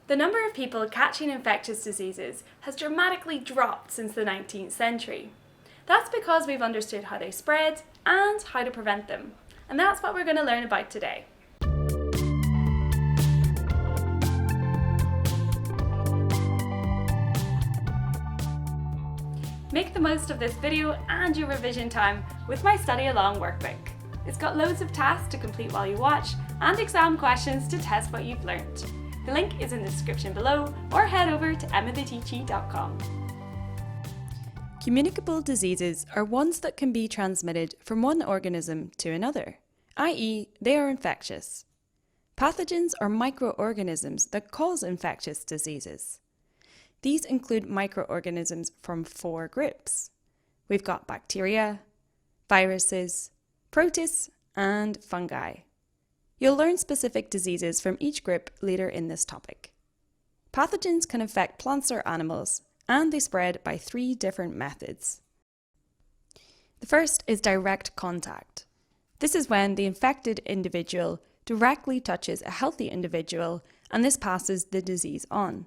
The number of people catching infectious diseases has dramatically dropped since the 19th century. That's because we've understood how they spread and how to prevent them. And that's what we're going to learn about today. Make the most of this video and your revision time with my study along workbook. It's got loads of tasks to complete while you watch and exam questions to test what you've learned. The link is in the description below, or head over to emmatheteachy.com. Communicable diseases are ones that can be transmitted from one organism to another, i.e. they are infectious. Pathogens are microorganisms that cause infectious diseases. These include microorganisms from 4 groups. We've got bacteria, viruses, protists, and fungi. You'll learn specific diseases from each group later in this topic. Pathogens can infect plants or animals, and they spread by 3 different methods. The first is direct contact. This is when the infected individual directly touches a healthy individual, and this passes the disease on.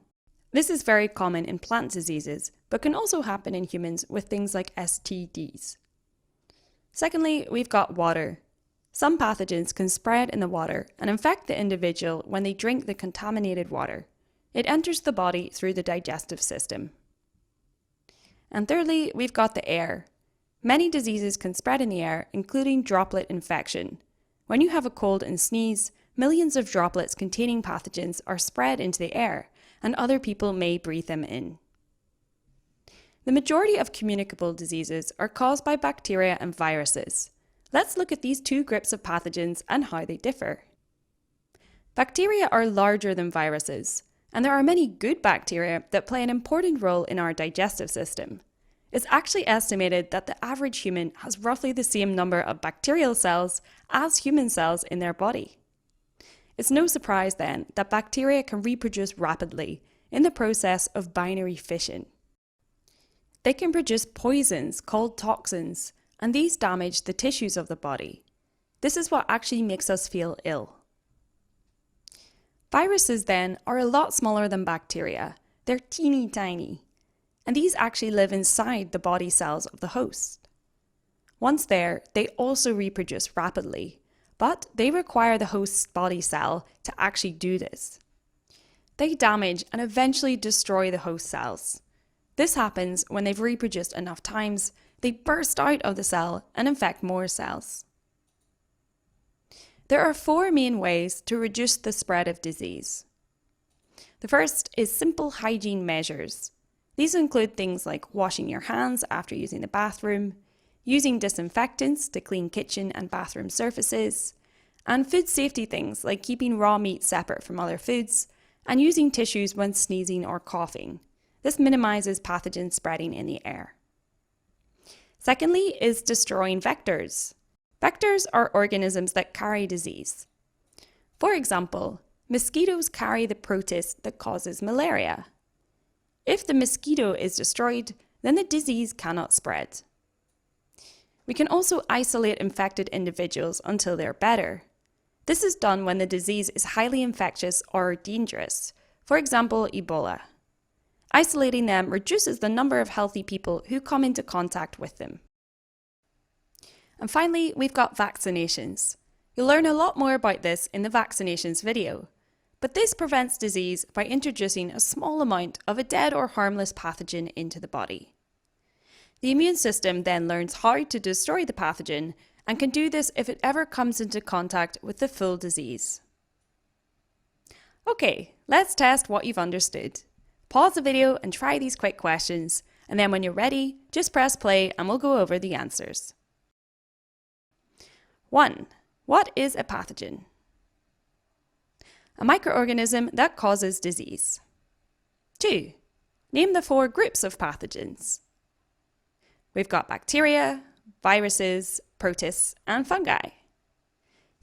This is very common in plant diseases, but can also happen in humans with things like STDs. Secondly, we've got water. Some pathogens can spread in the water and infect the individual when they drink the contaminated water. It enters the body through the digestive system. And thirdly, we've got the air. Many diseases can spread in the air, including droplet infection. When you have a cold and sneeze, millions of droplets containing pathogens are spread into the air, and other people may breathe them in. The majority of communicable diseases are caused by bacteria and viruses. Let's look at these 2 groups of pathogens and how they differ. Bacteria are larger than viruses, and there are many good bacteria that play an important role in our digestive system. It's actually estimated that the average human has roughly the same number of bacterial cells as human cells in their body. It's no surprise then that bacteria can reproduce rapidly in the process of binary fission. They can produce poisons called toxins, and these damage the tissues of the body. This is what actually makes us feel ill. Viruses then are a lot smaller than bacteria. They're teeny tiny, and these actually live inside the body cells of the host. Once there, they also reproduce rapidly, but they require the host's body cell to actually do this. They damage and eventually destroy the host cells. This happens when they've reproduced enough times. They burst out of the cell and infect more cells. There are 4 main ways to reduce the spread of disease. The first is simple hygiene measures. These include things like washing your hands after using the bathroom, using disinfectants to clean kitchen and bathroom surfaces, and food safety things like keeping raw meat separate from other foods, and using tissues when sneezing or coughing. This minimizes pathogen spreading in the air. Secondly is destroying vectors. Vectors are organisms that carry disease. For example, mosquitoes carry the protist that causes malaria. If the mosquito is destroyed, then the disease cannot spread. We can also isolate infected individuals until they're better. This is done when the disease is highly infectious or dangerous, for example, Ebola. Isolating them reduces the number of healthy people who come into contact with them. And finally, we've got vaccinations. You'll learn a lot more about this in the vaccinations video, but this prevents disease by introducing a small amount of a dead or harmless pathogen into the body. The immune system then learns how to destroy the pathogen and can do this if it ever comes into contact with the full disease. Okay, let's test what you've understood. Pause the video and try these quick questions, and then when you're ready, just press play and we'll go over the answers. 1. What is a pathogen? A microorganism that causes disease. 2. Name the 4 groups of pathogens. We've got bacteria, viruses, protists, and fungi.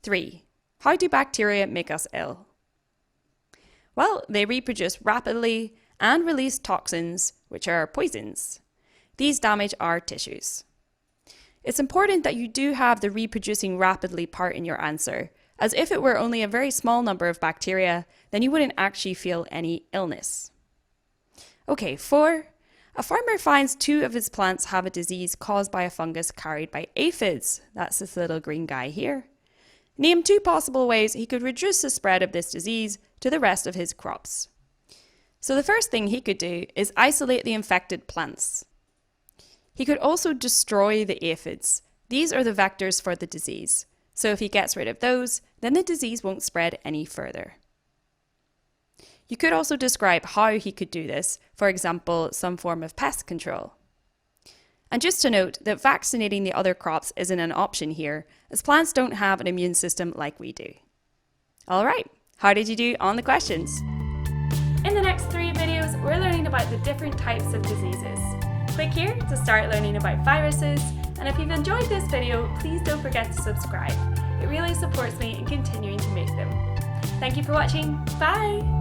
3. How do bacteria make us ill? Well, they reproduce rapidly and release toxins, which are poisons. These damage our tissues. It's important that you do have the reproducing rapidly part in your answer, as if it were only a very small number of bacteria, then you wouldn't actually feel any illness. Okay, 4. A farmer finds 2 of his plants have a disease caused by a fungus carried by aphids. That's this little green guy here. Name 2 possible ways he could reduce the spread of this disease to the rest of his crops. So the first thing he could do is isolate the infected plants. He could also destroy the aphids. These are the vectors for the disease. So if he gets rid of those, then the disease won't spread any further. You could also describe how he could do this, for example, some form of pest control. And just to note that vaccinating the other crops isn't an option here, as plants don't have an immune system like we do. Alright, how did you do on the questions? In the next 3 videos, we're learning about the different types of diseases. Click here to start learning about viruses, and if you've enjoyed this video, please don't forget to subscribe. It really supports me in continuing to make them. Thank you for watching. Bye!